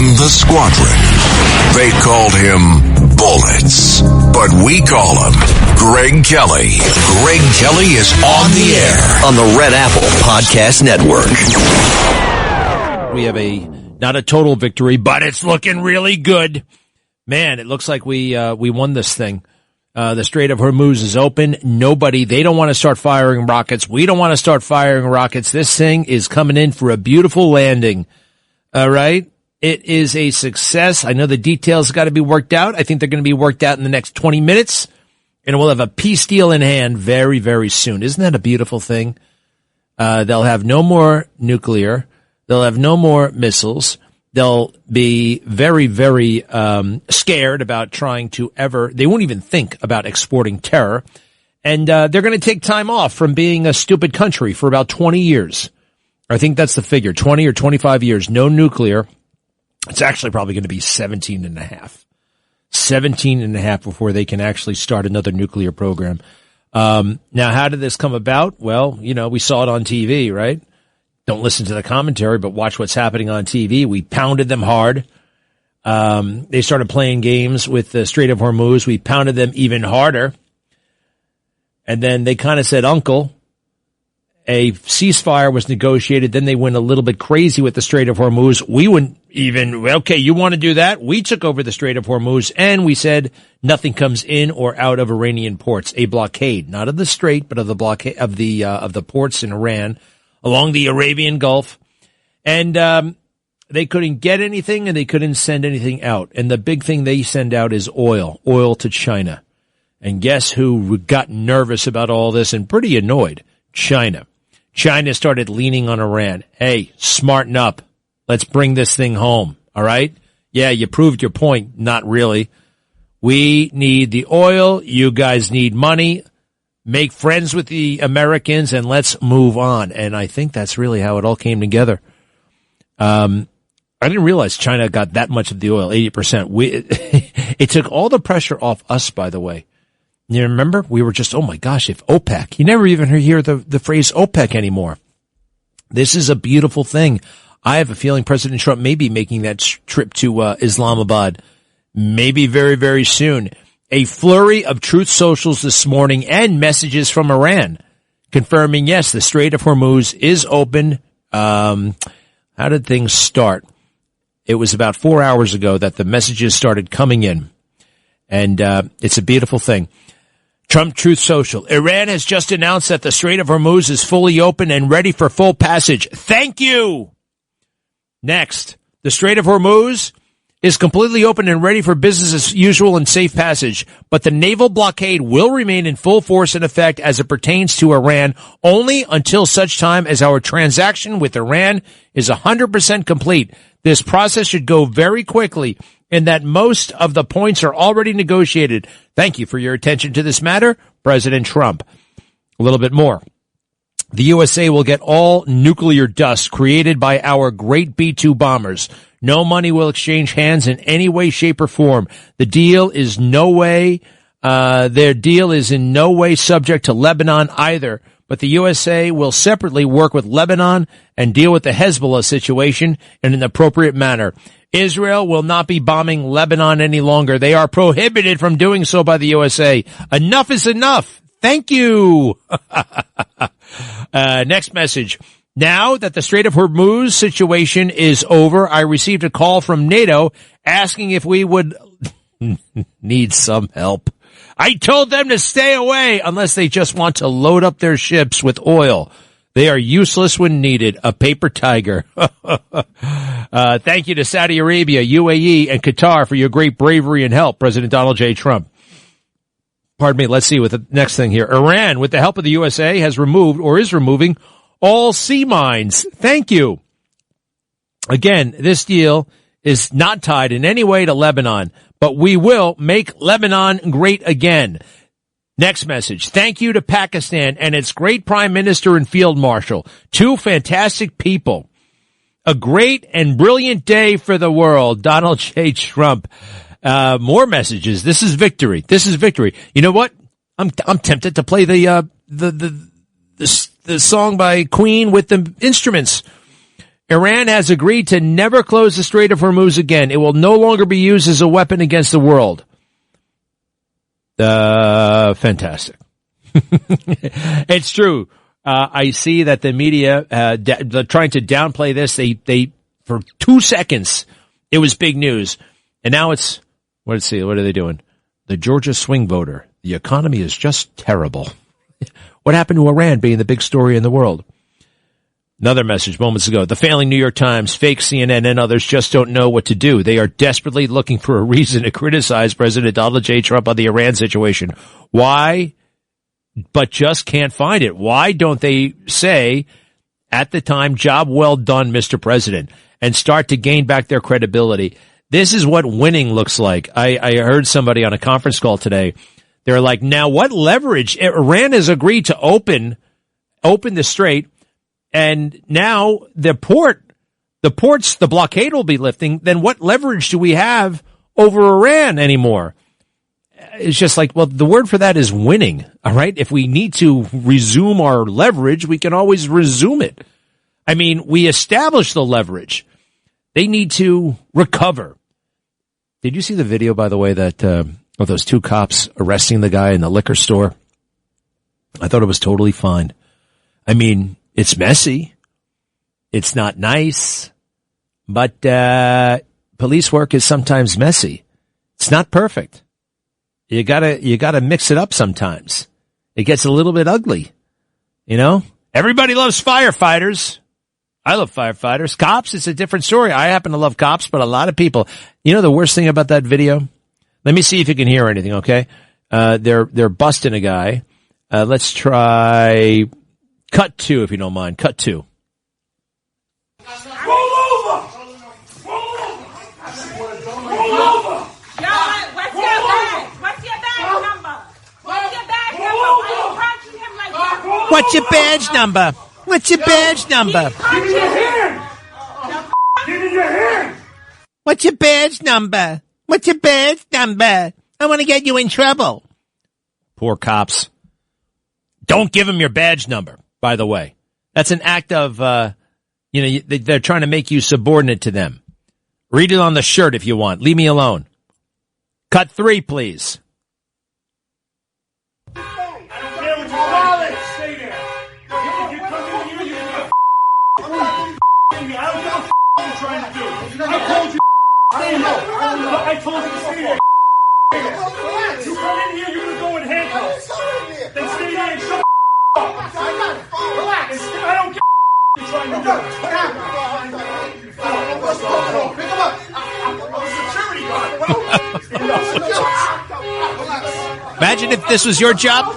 in the squadron. They called him Bullets, but we call him Greg Kelly. Greg Kelly is on the air on the Red Apple Podcast Network. We have not a total victory, but it's looking really good. Man, it looks like we won this thing. The Strait of Hormuz is open. They don't want to start firing rockets. We don't want to start firing rockets. This thing is coming in for a beautiful landing. All right. It is a success. I know the details got to be worked out. I think they're going to be worked out in the next 20 minutes. And we'll have a peace deal in hand very, very soon. Isn't that a beautiful thing? They'll have no more nuclear. They'll have no more missiles. They'll be very, very scared about trying to they won't even think about exporting terror. And they're going to take time off from being a stupid country for about 20 years. I think that's the figure, 20 or 25 years, no nuclear. It's actually probably going to be 17 and a half. 17 and a half before they can actually start another nuclear program. Now, how did this come about? Well, we saw it on TV, right? Don't listen to the commentary, but watch what's happening on TV. We pounded them hard. They started playing games with the Strait of Hormuz. We pounded them even harder. And then they kind of said, Uncle, a ceasefire was negotiated. Then they went a little bit crazy with the Strait of Hormuz. We wouldn't even, okay, you want to do that? We took over the Strait of Hormuz and we said nothing comes in or out of Iranian ports. A blockade, not of the Strait, but of the blockade of the ports in Iran along the Arabian Gulf. And they couldn't get anything and they couldn't send anything out. And the big thing they send out is oil to China. And guess who got nervous about all this and pretty annoyed? China. China started leaning on Iran. Hey, smarten up. Let's bring this thing home. All right? Yeah, you proved your point. Not really. We need the oil. You guys need money. Make friends with the Americans and let's move on. And I think that's really how it all came together. I didn't realize China got that much of the oil, 80%. It took all the pressure off us, by the way. You remember? We were just, oh my gosh, if OPEC. You never even hear the phrase OPEC anymore. This is a beautiful thing. I have a feeling President Trump may be making that trip to Islamabad, maybe very, very soon. A flurry of truth socials this morning and messages from Iran confirming, yes, the Strait of Hormuz is open. How did things start? It was about 4 hours ago that the messages started coming in. And it's a beautiful thing. Trump Truth Social. Iran has just announced that the Strait of Hormuz is fully open and ready for full passage. Thank you. Next, the Strait of Hormuz is completely open and ready for business as usual and safe passage, but the naval blockade will remain in full force and effect as it pertains to Iran only until such time as our transaction with Iran is 100% complete. This process should go very quickly in that most of the points are already negotiated. Thank you for your attention to this matter, President Trump. A little bit more. The USA will get all nuclear dust created by our great B-2 bombers. No money will exchange hands in any way, shape, or form. Their deal is in no way subject to Lebanon either. But the USA will separately work with Lebanon and deal with the Hezbollah situation in an appropriate manner. Israel will not be bombing Lebanon any longer. They are prohibited from doing so by the USA. Enough is enough. Thank you. Next message. Now that the Strait of Hormuz situation is over, I received a call from NATO asking if we would need some help. I told them to stay away unless they just want to load up their ships with oil. They are useless when needed. A paper tiger. Thank you to Saudi Arabia, UAE, and Qatar for your great bravery and help, President Donald J. Trump. Pardon me, let's see with the next thing here. Iran, with the help of the USA, has removed or is removing all sea mines. Thank you. Again, this deal is not tied in any way to Lebanon, but we will make Lebanon great again. Next message. Thank you to Pakistan and its great Prime Minister and Field Marshal. Two fantastic people. A great and brilliant day for the world. Donald J. Trump. More messages. This is victory. This is victory. You know what? I'm tempted to play the song by Queen with the instruments. Iran has agreed to never close the Strait of Hormuz again. It will no longer be used as a weapon against the world. Fantastic. It's true. I see that the media trying to downplay this. They for 2 seconds it was big news, and now it's let's see, what are they doing? The Georgia swing voter. The economy is just terrible. What happened to Iran being the big story in the world? Another message moments ago. The failing New York Times, fake CNN, and others just don't know what to do. They are desperately looking for a reason to criticize President Donald J. Trump on the Iran situation. Why? But just can't find it. Why don't they say at the time, job well done, Mr. President, and start to gain back their credibility? This is what winning looks like. I heard somebody on a conference call today. They're like, now what leverage? Iran has agreed to open the strait. And now the blockade will be lifting. Then what leverage do we have over Iran anymore? It's just like, well, the word for that is winning. All right. If we need to resume our leverage, we can always resume it. I mean, we established the leverage. They need to recover. Did you see the video, by the way, that, of those two cops arresting the guy in the liquor store? I thought it was totally fine. I mean, it's messy. It's not nice, but police work is sometimes messy. It's not perfect. You gotta mix it up sometimes. It gets a little bit ugly. You know? Everybody loves firefighters. I love firefighters. Cops, it's a different story. I happen to love cops, but a lot of people, you know the worst thing about that video? Let me see if you can hear anything, okay? They're busting a guy. Let's try cut 2, if you don't mind. Cut 2. Roll over! Roll over! Roll over! What's your badge? What's your badge number? What's your badge number? Why are you punching him like that? What's your badge number? What's your badge number? Give me your hand! Give me your hand! What's your badge number? What's your badge number? I want to get you in trouble. Poor cops. Don't give them your badge number, by the way. That's an act of, they're trying to make you subordinate to them. Read it on the shirt if you want. Leave me alone. Cut 3, please. I don't care what your wallet. Stay there. If you come in here, you can me. I don't know what you're trying to do. I told you stay there. I told you to stay there. You come in here, you're going to go in handcuffs. Then stay there and shut up. Relax. I don't care what you're trying to do. Pick him up. I'm a security guard. Stand up. Imagine if this was your job.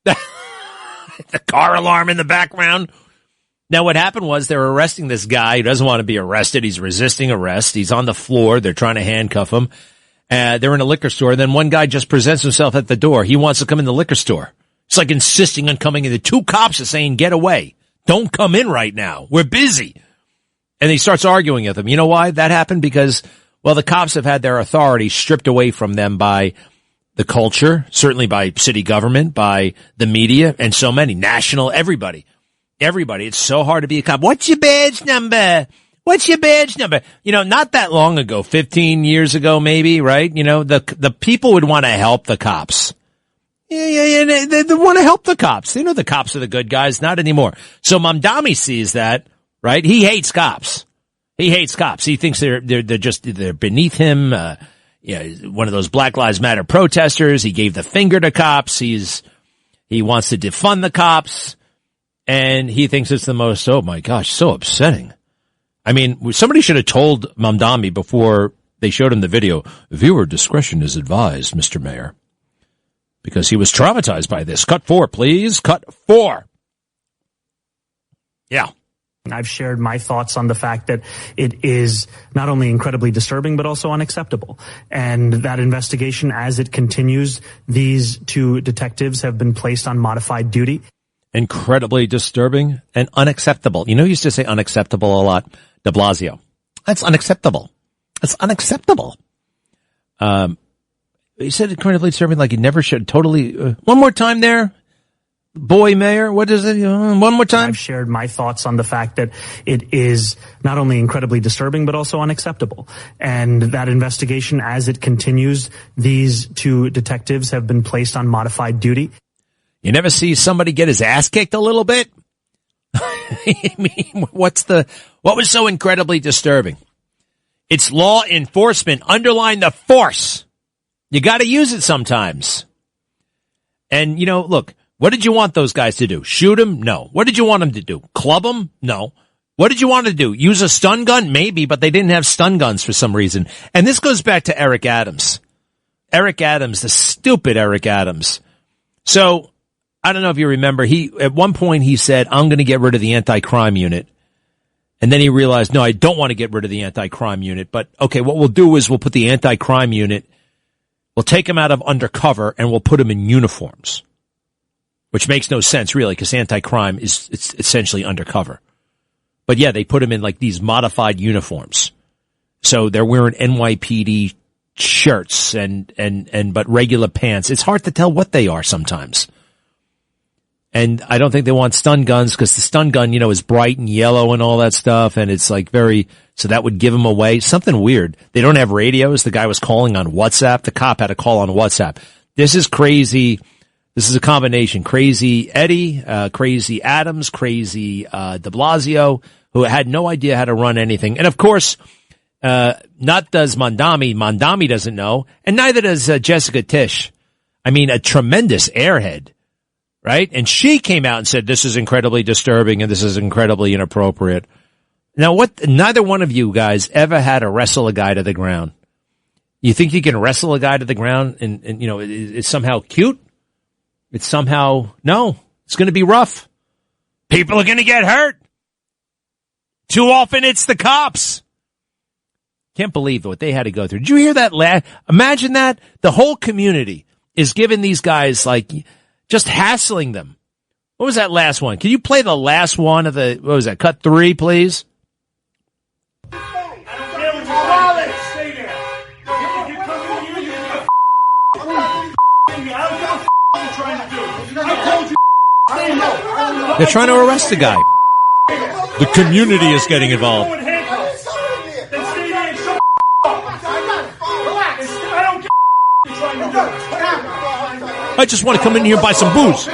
The car alarm in the background. Now, what happened was they were arresting this guy. He doesn't want to be arrested. He's resisting arrest. He's on the floor. They're trying to handcuff him. They're in a liquor store. Then one guy just presents himself at the door. He wants to come in the liquor store. It's like insisting on coming in. The two cops are saying, get away. Don't come in right now. We're busy. And he starts arguing with them. You know why that happened? Because, well, the cops have had their authority stripped away from them by the culture, certainly by city government, by the media, and so many. National, everybody. Everybody. It's so hard to be a cop. What's your badge number? What's your badge number? You know, not that long ago, 15 years ago maybe, right? You know, the people would want to help the cops. Yeah. They want to help the cops. They know the cops are the good guys. Not anymore. So Mamdani sees that, right? He hates cops. He hates cops. He thinks they're beneath him. One of those Black Lives Matter protesters. He gave the finger to cops. He wants to defund the cops. And he thinks it's the most, oh my gosh, so upsetting. I mean, somebody should have told Mamdani before they showed him the video, viewer discretion is advised, Mr. Mayor. Because he was traumatized by this. Cut 4, please. Cut 4. Yeah. I've shared my thoughts on the fact that it is not only incredibly disturbing, but also unacceptable. And that investigation, as it continues, these two detectives have been placed on modified duty. Incredibly disturbing and unacceptable. You know, he used to say unacceptable a lot. De Blasio. That's unacceptable. That's unacceptable. He said incredibly disturbing, like he never should. Totally. One more time there. boy mayor? What is it? One more time. I've shared my thoughts on the fact that it is not only incredibly disturbing, but also unacceptable. And that investigation, as it continues, these two detectives have been placed on modified duty. You never see somebody get his ass kicked a little bit? I mean, what was so incredibly disturbing? It's law enforcement. Underline the force. You got to use it sometimes. And, you know, look, what did you want those guys to do? Shoot him? No. What did you want them to do? Club him? No. What did you want to do? Use a stun gun? Maybe, but they didn't have stun guns for some reason. And this goes back to Eric Adams. Eric Adams, the stupid Eric Adams. So, I don't know if you remember, at one point he said, I'm going to get rid of the anti-crime unit. And then he realized, no, I don't want to get rid of the anti-crime unit. But, okay, what we'll do is we'll put the anti-crime unit, we'll take them out of undercover and we'll put them in uniforms. Which makes no sense, really, because anti-crime it's essentially undercover. But yeah, they put them in like these modified uniforms. So they're wearing NYPD shirts but regular pants. It's hard to tell what they are sometimes. And I don't think they want stun guns because the stun gun, you know, is bright and yellow and all that stuff. And it's like so that would give them away. Something weird. They don't have radios. The guy was calling on WhatsApp. The cop had to call on WhatsApp. This is crazy. This is a combination. Crazy Eddie, crazy Adams, crazy de Blasio, who had no idea how to run anything. And of course, not does Mondami. Mondami doesn't know. And neither does Jessica Tisch. I mean, a tremendous airhead. Right? And she came out and said, this is incredibly disturbing and this is incredibly inappropriate. Now, neither one of you guys ever had to wrestle a guy to the ground. You think you can wrestle a guy to the ground and you know, it's somehow cute? It's somehow, no, it's going to be rough. People are going to get hurt. Too often it's the cops. Can't believe what they had to go through. Did you hear that? Imagine that. The whole community is giving these guys like, just hassling them. What was that last one? Can you play the last one of what was that? Cut 3, please. I don't care what you call it. Stay there. You come in here, I don't know what you're trying to do. I told you. Stay there. They're trying to arrest the guy. The community is getting involved. Then stay there and shut up. I don't care what you're trying to do. I just want to come in here and buy some booze.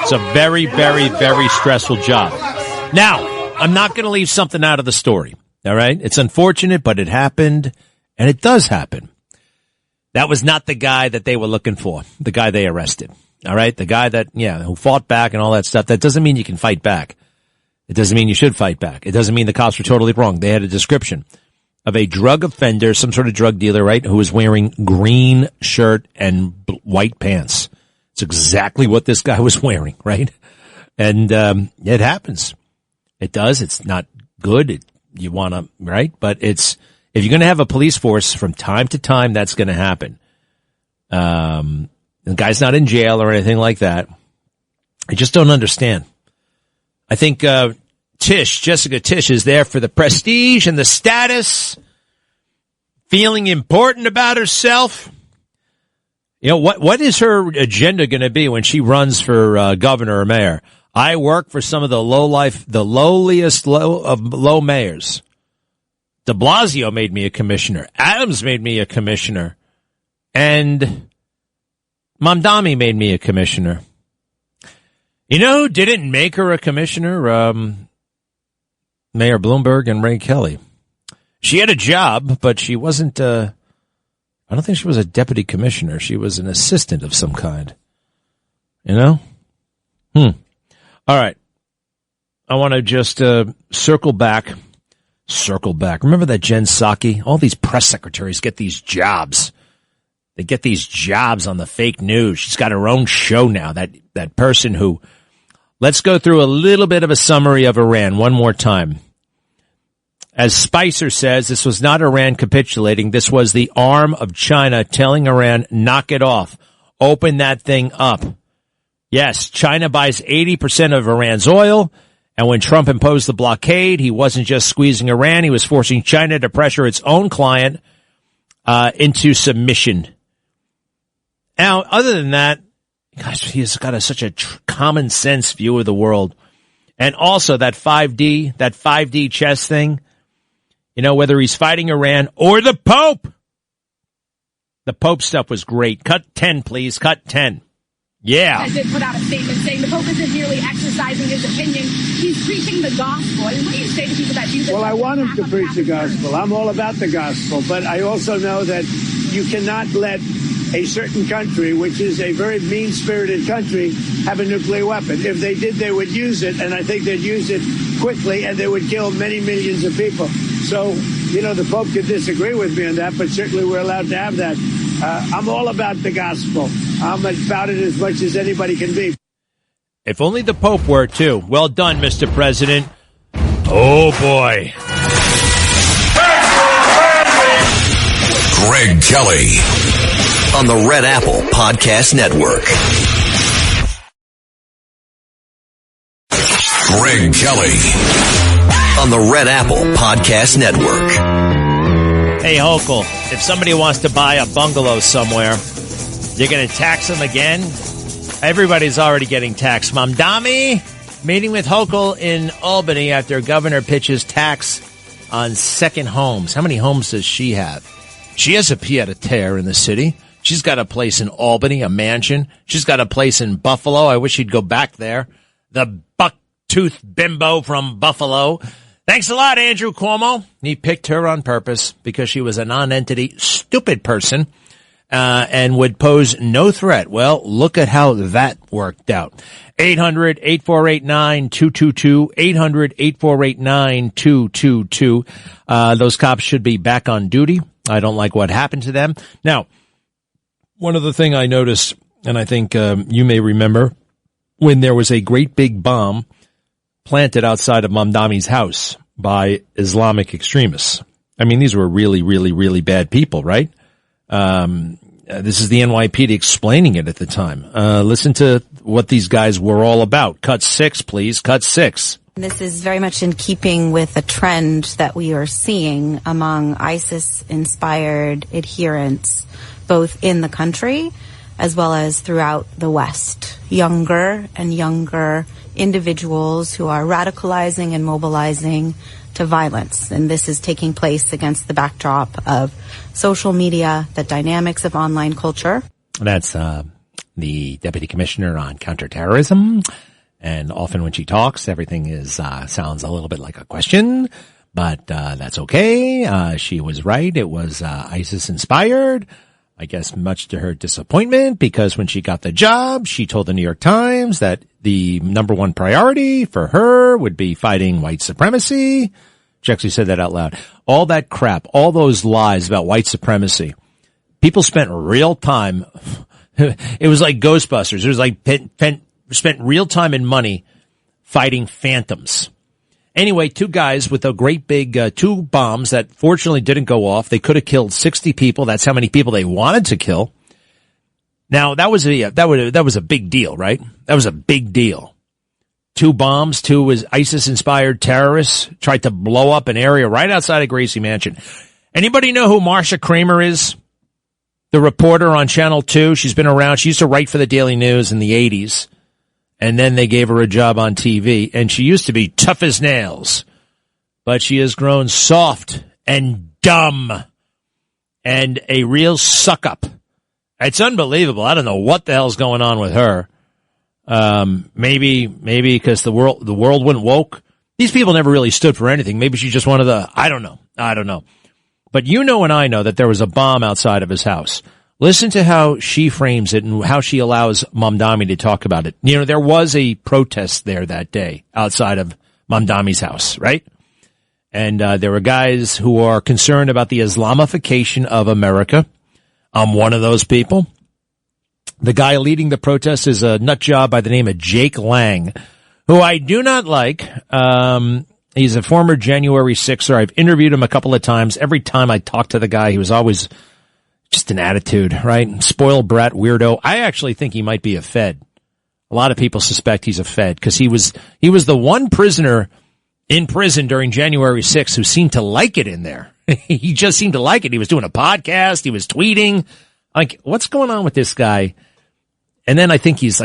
It's a very, very, very stressful job. Now, I'm not going to leave something out of the story. All right? It's unfortunate, but it happened, and it does happen. That was not the guy that they were looking for, the guy they arrested. All right? The guy who fought back and all that stuff. That doesn't mean you can fight back. It doesn't mean you should fight back. It doesn't mean the cops were totally wrong. They had a description of a drug offender, some sort of drug dealer, right, who was wearing green shirt and white pants. It's exactly what this guy was wearing, right? And it happens. It does. It's not good. You want to, right? But if you're going to have a police force from time to time, that's going to happen. The guy's not in jail or anything like that. I just don't understand. I think Jessica Tisch is there for the prestige and the status, feeling important about herself. You know, what is her agenda going to be when she runs for governor or mayor? I work for some of the lowliest of low mayors. De Blasio made me a commissioner. Adams made me a commissioner. And Mamdani made me a commissioner. You know who didn't make her a commissioner? Mayor Bloomberg and Ray Kelly. She had a job, but she wasn't, I don't think she was a deputy commissioner. She was an assistant of some kind. You know? All right. I want to just circle back. Remember that Jen Psaki? All these press secretaries get these jobs. They get these jobs on the fake news. She's got her own show now. That person who... Let's go through a little bit of a summary of Iran one more time. As Spicer says, this was not Iran capitulating. This was the arm of China telling Iran, knock it off. Open that thing up. Yes, China buys 80% of Iran's oil. And when Trump imposed the blockade, he wasn't just squeezing Iran. He was forcing China to pressure its own client into submission. Now, other than that, Gosh, he's got such a common sense view of the world. And also that 5D chess thing, you know, whether he's fighting Iran or the Pope. The Pope stuff was great. Cut 10, please. Cut 10. Yeah. President put out a statement saying the Pope isn't merely exercising his opinion, he's preaching the gospel. And what do you say to people that do this? Well, I want him to preach the gospel. I'm all about the gospel. But I also know that you cannot let a certain country, which is a very mean-spirited country, have a nuclear weapon. If they did, they would use it, and I think they'd use it quickly, and they would kill many millions of people. So, you know, the Pope could disagree with me on that, but certainly we're allowed to have that. I'm all about the gospel. I'm about it as much as anybody can be. If only the Pope were, too. Well done, Mr. President. Oh, boy. Greg Kelly on the Red Apple Podcast Network. Greg Kelly on the Red Apple Podcast Network. Hey, Hochul, if somebody wants to buy a bungalow somewhere, you're going to tax them again? Everybody's already getting taxed. Mamdani meeting with Hochul in Albany after governor pitches tax on second homes. How many homes does she have? She has a pied-à-terre in the city. She's got a place in Albany, a mansion. She's got a place in Buffalo. I wish she'd go back there. The buck-tooth bimbo from Buffalo. Thanks a lot, Andrew Cuomo. He picked her on purpose because she was a non-entity, stupid person, and would pose no threat. Well, look at how that worked out. 800-848-9222, 800-848-9222. Those cops should be back on duty. I don't like what happened to them. Now, one other thing I noticed, and I think you may remember, when there was a great big bomb planted outside of Mamdani's house by Islamic extremists. I mean, these were really, really, really bad people, right? This is the NYPD explaining it at the time. Listen to what these guys were all about. Cut 6, please. Cut 6. This is very much in keeping with a trend that we are seeing among ISIS-inspired adherents, both in the country as well as throughout the West. Younger and younger individuals who are radicalizing and mobilizing to violence. And this is taking place against the backdrop of social media, the dynamics of online culture. That's the Deputy Commissioner on Counterterrorism. And often when she talks, everything sounds a little bit like a question, but that's okay. She was right. It was ISIS-inspired. I guess much to her disappointment, because when she got the job, she told the New York Times that the number one priority for her would be fighting white supremacy. She actually said that out loud. All that crap, all those lies about white supremacy. People spent real time. It was like Ghostbusters. It was like spent real time and money fighting phantoms. Anyway, two guys with a great big two bombs that fortunately didn't go off. They could have killed 60 people. That's how many people they wanted to kill. Now that was a big deal, right? That was a big deal. Two bombs, two was ISIS-inspired terrorists tried to blow up an area right outside of Gracie Mansion. Anybody know who Marsha Kramer is? The reporter on Channel 2. She's been around. She used to write for the Daily News in the 80s. And then they gave her a job on TV, and she used to be tough as nails, but she has grown soft and dumb and a real suck-up. It's unbelievable. I don't know what the hell's going on with her. Maybe because the world went woke. These people never really stood for anything. Maybe she's just one of the, I don't know. But you know and I know that there was a bomb outside of his house. Listen to how she frames it and how she allows Mamdani to talk about it. You know, there was a protest there that day outside of Mamdani's house, right? And there were guys who are concerned about the Islamification of America. I'm one of those people. The guy leading the protest is a nut job by the name of Jake Lang, who I do not like. He's a former January 6er. I've interviewed him a couple of times. Every time I talk to the guy, he was always just an attitude, right? Spoiled brat, weirdo. I actually think he might be a Fed. A lot of people suspect he's a Fed because he was the one prisoner in prison during January 6th who seemed to like it in there. He just seemed to like it. He was doing a podcast. He was tweeting. Like, what's going on with this guy? And then I think he's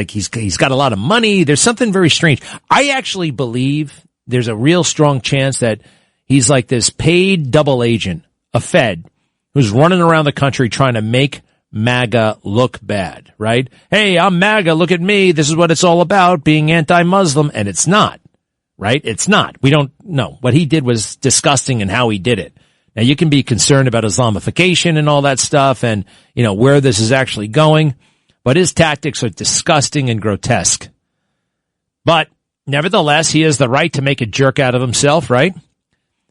got a lot of money. There's something very strange. I actually believe there's a real strong chance that he's like this paid double agent, a Fed, who's running around the country trying to make MAGA look bad, right? Hey, I'm MAGA. Look at me. This is what it's all about, being anti-Muslim. And it's not, right? It's not. We don't know. What he did was disgusting and how he did it. Now, you can be concerned about Islamification and all that stuff and, where this is actually going. But his tactics are disgusting and grotesque. But nevertheless, he has the right to make a jerk out of himself, right?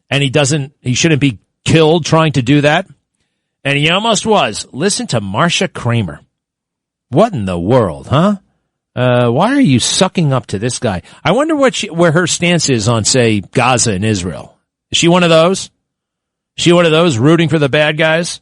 And he shouldn't be killed trying to do that. And he almost was. Listen to Marsha Kramer. What in the world, huh? Why are you sucking up to this guy? I wonder where her stance is on, say, Gaza and Israel. Is she one of those? She one of those rooting for the bad guys?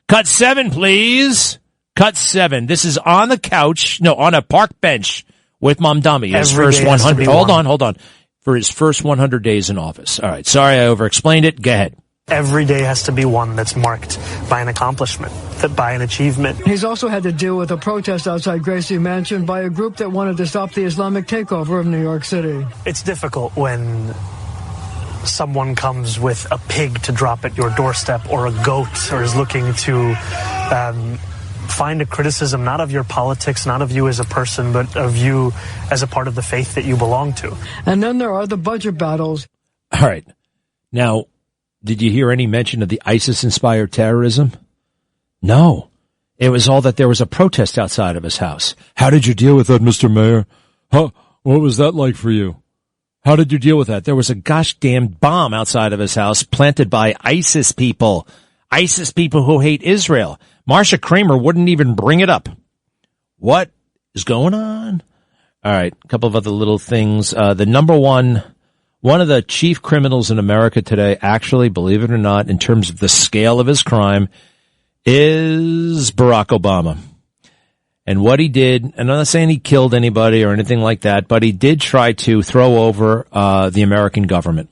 Cut 7, please. Cut 7. This is on the couch. No, on a park bench with Mamdani. His first 100. Hold on. For his first 100 days in office. All right. Sorry, I overexplained it. Go ahead. Every day has to be one that's marked by an accomplishment, by an achievement. He's also had to deal with a protest outside Gracie Mansion by a group that wanted to stop the Islamic takeover of New York City. It's difficult when someone comes with a pig to drop at your doorstep or a goat, or is looking to find a criticism not of your politics, not of you as a person, but of you as a part of the faith that you belong to. And then there are the budget battles. All right. Now, did you hear any mention of the ISIS-inspired terrorism? No. It was all that there was a protest outside of his house. How did you deal with that, Mr. Mayor? What was that like for you? How did you deal with that? There was a gosh damn bomb outside of his house planted by ISIS people who hate Israel. Marsha Kramer wouldn't even bring it up. What is going on? All right, a couple of other little things. The number one of the chief criminals in America today, actually, believe it or not, in terms of the scale of his crime, is Barack Obama. And what he did, and I'm not saying he killed anybody or anything like that, but he did try to throw over the American government.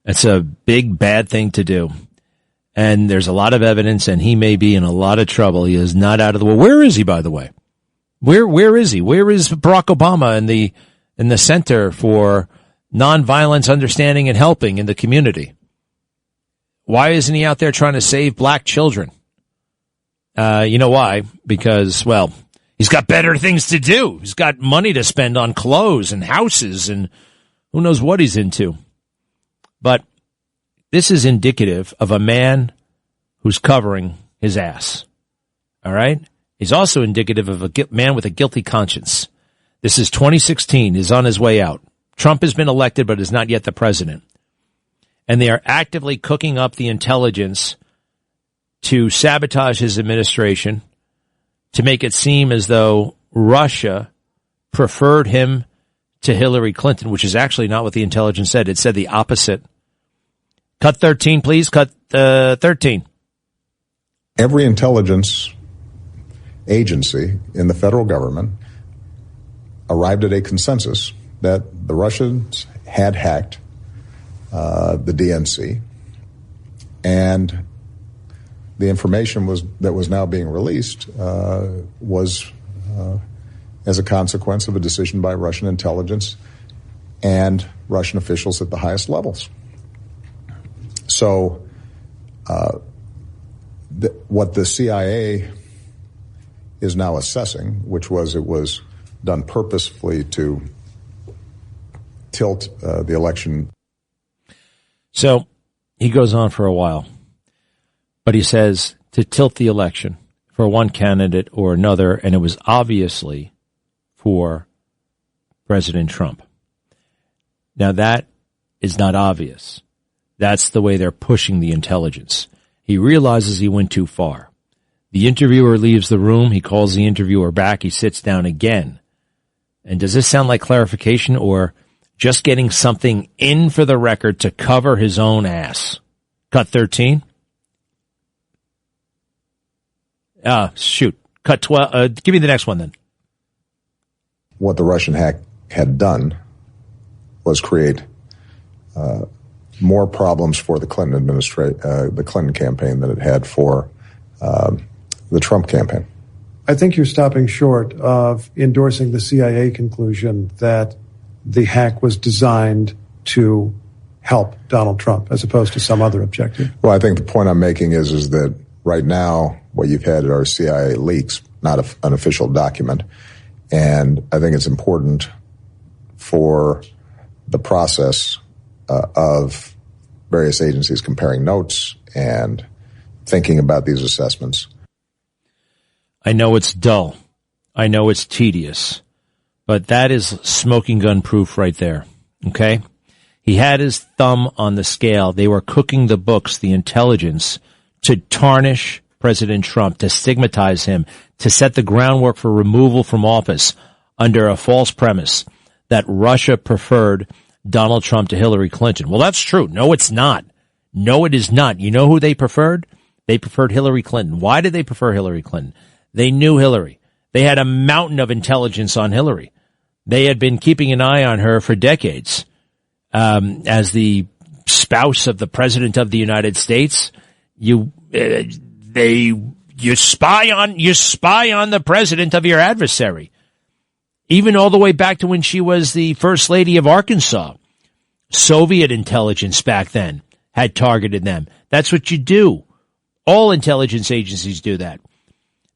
It's a big, bad thing to do. And there's a lot of evidence, and he may be in a lot of trouble. He is not out of the way. Where is he, by the way? Where is he? Where is Barack Obama in the Center for Nonviolence, Understanding, and Helping in the community? Why isn't he out there trying to save black children? You know why? Because, well, he's got better things to do. He's got money to spend on clothes and houses and who knows what he's into. But this is indicative of a man who's covering his ass. All right? He's also indicative of a man with a guilty conscience. This is 2016. He's on his way out. Trump has been elected but is not yet the president. And they are actively cooking up the intelligence to sabotage his administration, to make it seem as though Russia preferred him to Hillary Clinton, which is actually not what the intelligence said. It said the opposite. Cut 13, please. Cut 13. Every intelligence agency in the federal government arrived at a consensus that the Russians had hacked the DNC, and the information that was now being released was as a consequence of a decision by Russian intelligence and Russian officials at the highest levels. So what the CIA is now assessing, which was it was done purposefully to tilt the election. So he goes on for a while, but he says to tilt the election for one candidate or another, and it was obviously for President Trump. Now that is not obvious. That's the way they're pushing the intelligence. He realizes he went too far. The interviewer leaves the room. He calls the interviewer back. He sits down again. And does this sound like clarification or just getting something in for the record to cover his own ass? Cut 13. Shoot. Cut 12. Give me the next one then. What the Russian hack had done was create more problems for the Clinton the Clinton campaign than it had for the Trump campaign. I think you're stopping short of endorsing the CIA conclusion that the hack was designed to help Donald Trump as opposed to some other objective. Well, I think the point I'm making is that right now what you've had are CIA leaks, not an official document. And I think it's important for the process of various agencies comparing notes and thinking about these assessments. I know it's dull. I know it's tedious. But that is smoking gun proof right there. Okay? He had his thumb on the scale. They were cooking the books, the intelligence, to tarnish President Trump, to stigmatize him, to set the groundwork for removal from office under a false premise that Russia preferred Donald Trump to Hillary Clinton. Well, that's true. No, it's not. No, it is not. You know who they preferred? They preferred Hillary Clinton. Why did they prefer Hillary Clinton? They knew Hillary. They had a mountain of intelligence on Hillary. They had been keeping an eye on her for decades. As the spouse of the President of the United States, you spy on the president of your adversary. Even all the way back to when she was the First Lady of Arkansas. Soviet intelligence back then had targeted them. That's what you do. All intelligence agencies do that.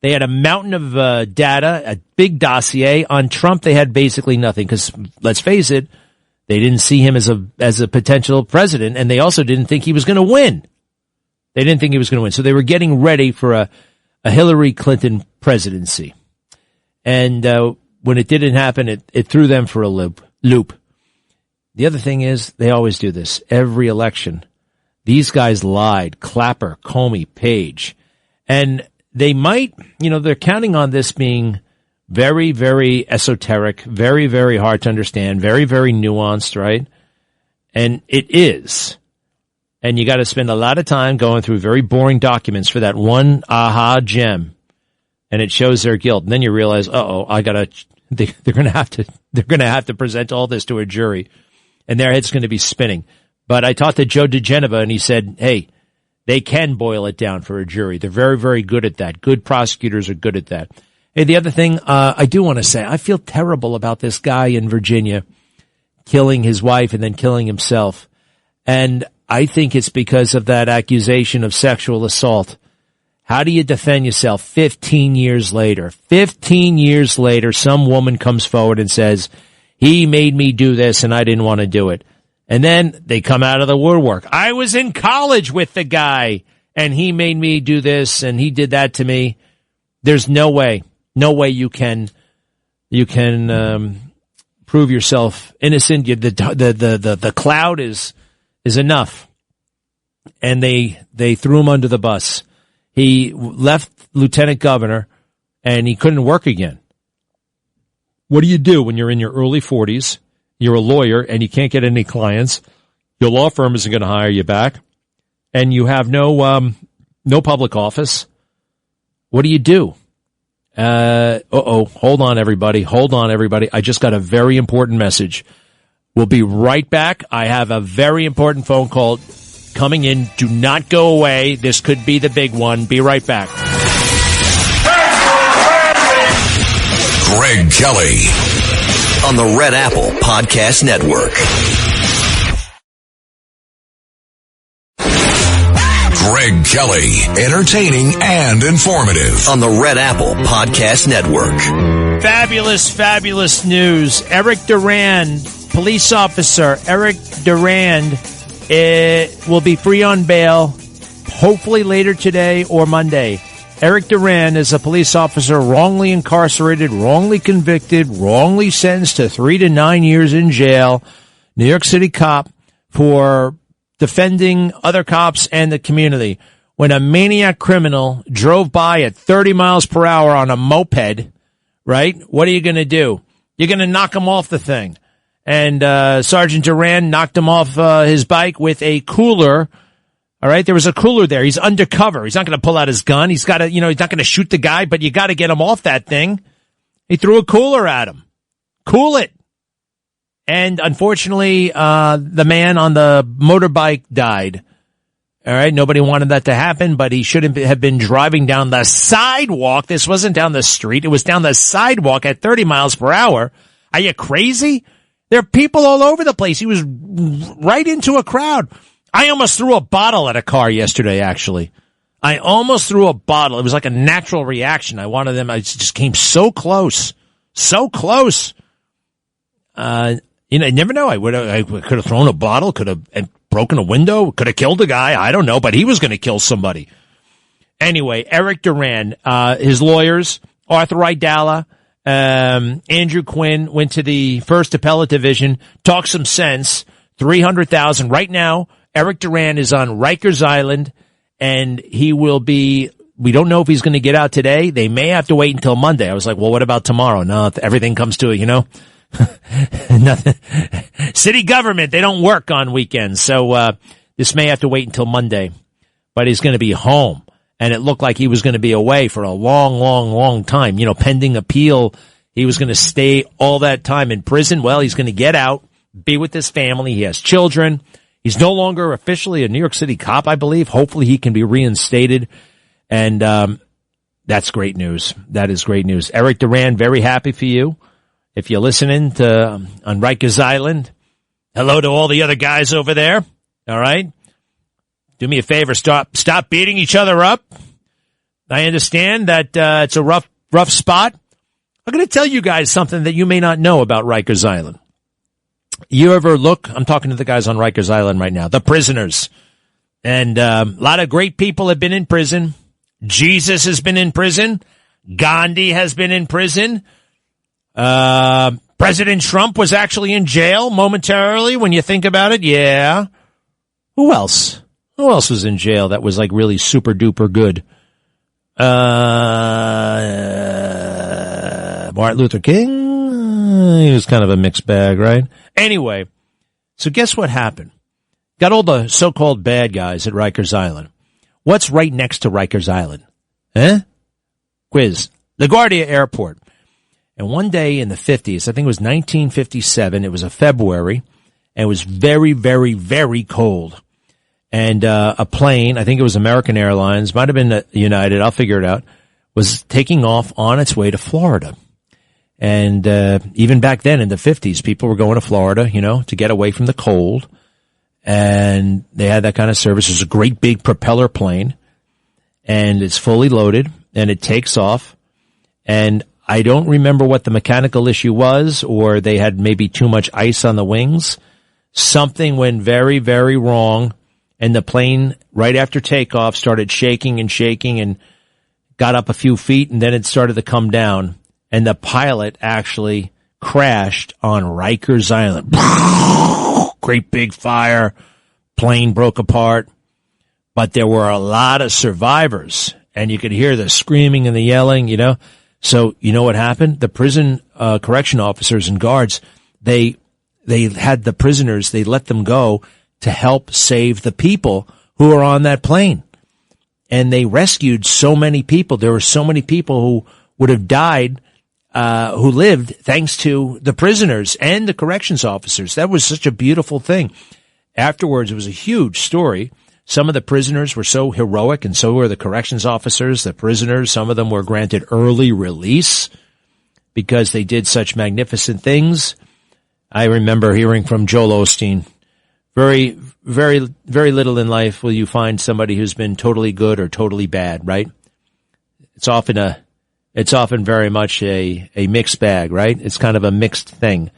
They had a mountain of data, a big dossier. On Trump, they had basically nothing because, let's face it, they didn't see him as a potential president, and they also didn't think he was going to win. They didn't think he was going to win. So they were getting ready for a Hillary Clinton presidency. And when it didn't happen, it threw them for a loop. The other thing is, they always do this. Every election, these guys lied. Clapper, Comey, Page. And they might, they're counting on this being very, very esoteric, very, very hard to understand, very, very nuanced, right? And it is. And you got to spend a lot of time going through very boring documents for that one aha gem. And it shows their guilt. And then you realize, they're going to have to present all this to a jury. And their head's going to be spinning. But I talked to Joe DeGeneva and he said, hey, they can boil it down for a jury. They're very, very good at that. Good prosecutors are good at that. Hey, the other thing I do want to say, I feel terrible about this guy in Virginia killing his wife and then killing himself. And I think it's because of that accusation of sexual assault. How do you defend yourself 15 years later? 15 years later, some woman comes forward and says, he made me do this and I didn't want to do it. And then they come out of the woodwork. I was in college with the guy and he made me do this and he did that to me. There's no way you can prove yourself innocent. The cloud is enough. And they threw him under the bus. He left lieutenant governor and he couldn't work again. What do you do when you're in your early 40s? You're a lawyer and you can't get any clients. Your law firm isn't going to hire you back and you have no public office. What do you do? Hold on, everybody. I just got a very important message. We'll be right back. I have a very important phone call coming in. Do not go away. This could be the big one. Be right back. Greg Kelly on the Red Apple Podcast Network. Greg Kelly, entertaining and informative on the Red Apple Podcast Network. Fabulous news. Eric Durand, police officer Eric Durand, will be free on bail, hopefully later today or Monday. Eric Durand is a police officer wrongly incarcerated, wrongly convicted, wrongly sentenced to 3 to 9 years in jail. New York City cop for defending other cops and the community. When a maniac criminal drove by at 30 miles per hour on a moped, right? What are you going to do? You're going to knock him off the thing. And Sergeant Durand knocked him off his bike with a cooler. All right, there was a cooler there. He's undercover. He's not going to pull out his gun. He's got to, he's not going to shoot the guy, but you got to get him off that thing. He threw a cooler at him. Cool it. And unfortunately, the man on the motorbike died. All right, nobody wanted that to happen, but he shouldn't have been driving down the sidewalk. This wasn't down the street. It was down the sidewalk at 30 miles per hour. Are you crazy? There are people all over the place. He was right into a crowd. I almost threw a bottle at a car yesterday, actually. I almost threw a bottle. It was like a natural reaction. I wanted them. I just came so close. So close. You never know. I could have thrown a bottle, could have broken a window, could have killed a guy. I don't know, but he was going to kill somebody. Anyway, Eric Duran, his lawyers, Arthur Aidala, Andrew Quinn went to the First Appellate Division, talked some sense, $300,000. Right now, Eric Duran is on Rikers Island, and he will be, we don't know if he's going to get out today. They may have to wait until Monday. I was like, well, what about tomorrow? No, everything comes to it, Nothing. City government, they don't work on weekends. So, this may have to wait until Monday, but he's going to be home. And it looked like he was going to be away for a long, long, long time. Pending appeal, he was going to stay all that time in prison. Well, he's going to get out, be with his family. He has children. He's no longer officially a New York City cop, I believe. Hopefully he can be reinstated. And, that's great news. That is great news. Eric Duran, very happy for you. If you're listening to on Rikers Island, hello to all the other guys over there. All right. Do me a favor. Stop beating each other up. I understand that, it's a rough spot. I'm going to tell you guys something that you may not know about Rikers Island. You ever look, I'm talking to the guys on Rikers Island right now, the prisoners. And, a lot of great people have been in prison. Jesus has been in prison. Gandhi has been in prison. President Trump was actually in jail momentarily when you think about it. Yeah. Who else? Who else was in jail that was like really super duper good? Martin Luther King? He was kind of a mixed bag, right? Anyway, so guess what happened? Got all the so-called bad guys at Rikers Island. What's right next to Rikers Island? Quiz. LaGuardia Airport. And one day in the 50s, I think it was 1957, it was a February, and it was very, very, very cold. And a plane, I think it was American Airlines, might have been United, I'll figure it out, was taking off on its way to Florida. And even back then in the 50s, people were going to Florida, to get away from the cold. And they had that kind of service. It's a great big propeller plane, and it's fully loaded, and it takes off. And I don't remember what the mechanical issue was, or they had maybe too much ice on the wings. Something went very, very wrong, and the plane, right after takeoff, started shaking and got up a few feet, and then it started to come down, and the pilot actually crashed on Rikers Island. Great big fire, plane broke apart, but there were a lot of survivors, and you could hear the screaming and the yelling, So, you know what happened? The prison correction officers and guards, they had the prisoners, they let them go to help save the people who were on that plane. And they rescued so many people. There were so many people who would have died, who lived thanks to the prisoners and the corrections officers. That was such a beautiful thing. Afterwards, it was a huge story. Some of the prisoners were so heroic, and so were the corrections officers. The prisoners, some of them were granted early release because they did such magnificent things. I remember hearing from Joel Osteen, very, very, very little in life will you find somebody who's been totally good or totally bad, right? It's often very much a mixed bag, right? It's kind of a mixed thing.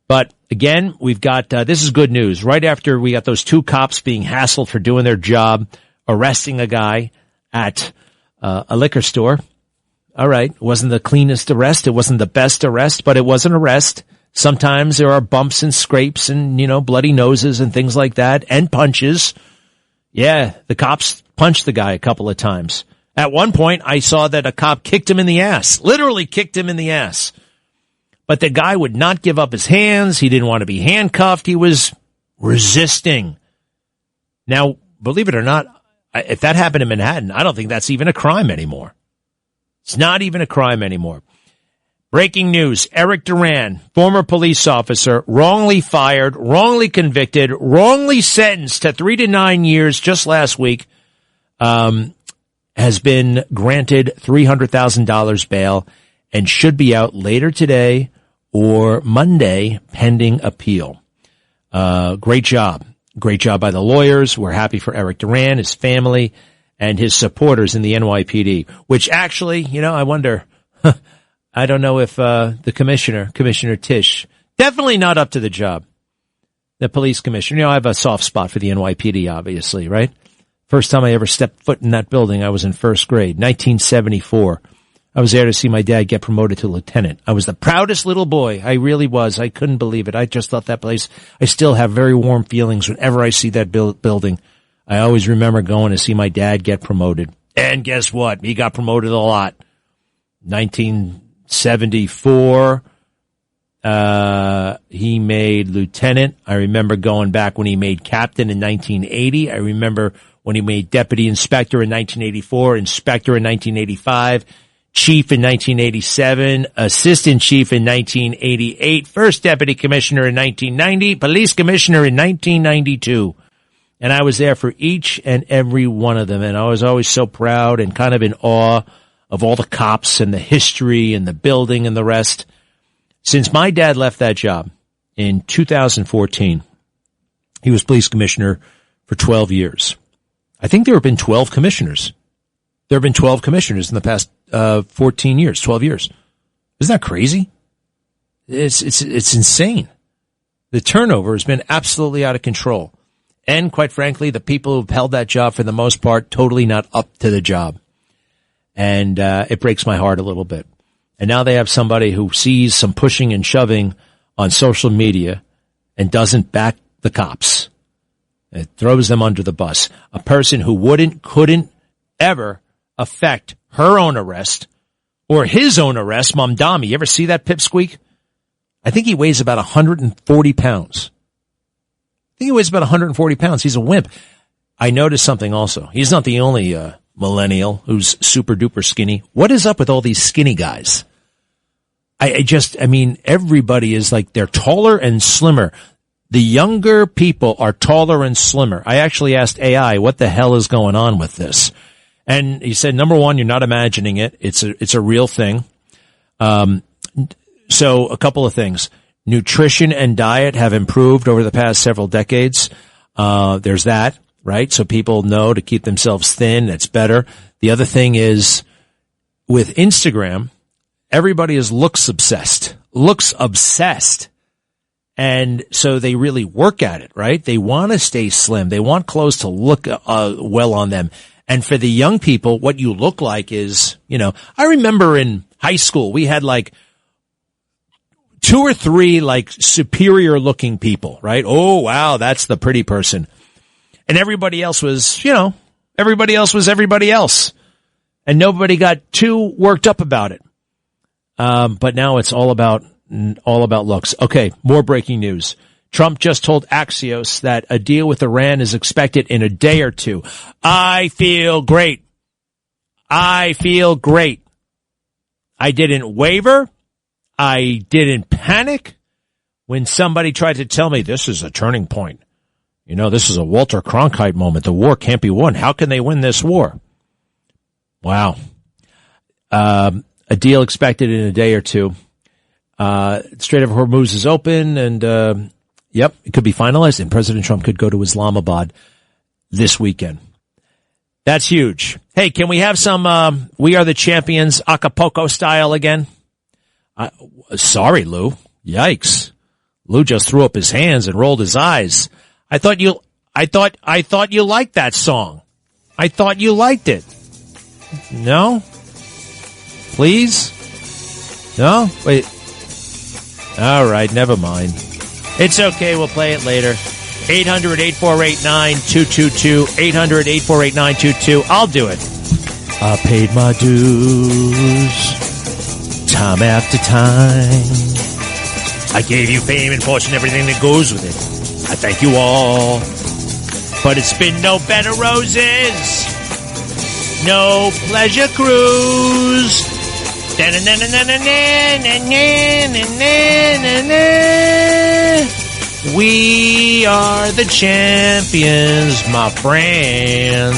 But again, we've got, this is good news. Right after we got those two cops being hassled for doing their job, arresting a guy at a liquor store. All right. It wasn't the cleanest arrest. It wasn't the best arrest, but it was an arrest. Sometimes there are bumps and scrapes and, bloody noses and things like that, and punches. Yeah, the cops punched the guy a couple of times. At one point, I saw that a cop kicked him in the ass, literally kicked him in the ass. But the guy would not give up his hands. He didn't want to be handcuffed. He was resisting. Now, believe it or not, if that happened in Manhattan, I don't think that's even a crime anymore. It's not even a crime anymore. Breaking news. Eric Duran, former police officer, wrongly fired, wrongly convicted, wrongly sentenced to 3 to 9 years just last week, has been granted $300,000 bail and should be out later today or Monday pending appeal. Great job. Great job by the lawyers. We're happy for Eric Duran, his family, and his supporters in the NYPD, which actually, I wonder, I don't know if the Commissioner Tisch, definitely not up to the job. The police commissioner, I have a soft spot for the NYPD, obviously, right? First time I ever stepped foot in that building, I was in first grade, 1974. I was there to see my dad get promoted to lieutenant. I was the proudest little boy. I really was. I couldn't believe it. I just thought that place, I still have very warm feelings whenever I see that building. I always remember going to see my dad get promoted. And guess what? He got promoted a lot. 1974, he made lieutenant. I remember going back when he made captain in 1980. I remember when he made deputy inspector in 1984, inspector in 1985, chief in 1987, assistant chief in 1988, first deputy commissioner in 1990, police commissioner in 1992. And I was there for each and every one of them. And I was always so proud and kind of in awe of all the cops and the history and the building and the rest. Since my dad left that job in 2014, he was police commissioner for 12 years. I think there have been 12 commissioners. There have been 12 commissioners in the past 14 years, 12 years. Isn't that crazy? It's insane. The turnover has been absolutely out of control. And quite frankly, the people who've held that job for the most part, totally not up to the job. And it breaks my heart a little bit. And now they have somebody who sees some pushing and shoving on social media and doesn't back the cops. It throws them under the bus. A person who couldn't ever affect her own arrest or his own arrest, Mamdani. You ever see that pipsqueak? I think he weighs about 140 pounds. He's a wimp. I noticed something also. He's not the only millennial who's super duper skinny. What is up with all these skinny guys? I mean, everybody is like, they're taller and slimmer. The younger people are taller and slimmer. I actually asked AI, what the hell is going on with this? And he said, number one, you're not imagining it. It's a real thing. So a couple of things. Nutrition and diet have improved over the past several decades. There's that, right? So people know to keep themselves thin. That's better. The other thing is with Instagram, everybody is looks obsessed. And so they really work at it, right? They want to stay slim. They want clothes to look well on them. And for the young people, what you look like is, I remember in high school, we had like 2 or 3 like superior looking people, right? Oh, wow, that's the pretty person. And everybody else was, everybody else. And nobody got too worked up about it. But now it's all about looks. Okay, more breaking news. Trump just told Axios that a deal with Iran is expected in a day or two. I feel great. I didn't waver. I didn't panic when somebody tried to tell me this is a turning point. This is a Walter Cronkite moment. The war can't be won. How can they win this war? Wow. A deal expected in a day or two. Strait of Hormuz is open and, it could be finalized and President Trump could go to Islamabad this weekend. That's huge. Hey, can we have some, We Are the Champions Acapulco style again? Sorry, Lou. Yikes. Lou just threw up his hands and rolled his eyes. I thought you liked that song. I thought you liked it. No? Please? No? Wait. All right, never mind. It's okay, we'll play it later. 800-848-9222. 800-848-9222. I'll do it. I paid my dues. Time after time. I gave you fame and fortune, everything that goes with it. I thank you all. But it's been no bed of roses. No pleasure cruise. We are the champions, my friends.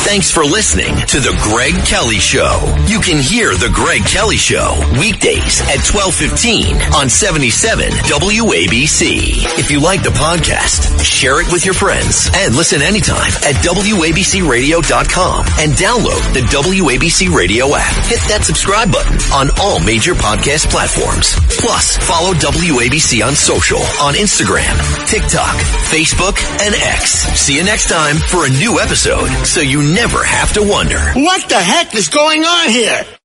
Thanks for listening to The Greg Kelly Show. You can hear The Greg Kelly Show weekdays at 12:15 on 77 WABC. If you like the podcast, share it with your friends and listen anytime at WABCRadio.com and download the WABC Radio app. Hit that subscribe button on all major podcast platforms. Plus, follow WABC on social on Instagram, TikTok, Facebook, and X. See you next time for a new episode so you never have to wonder. What the heck is going on here?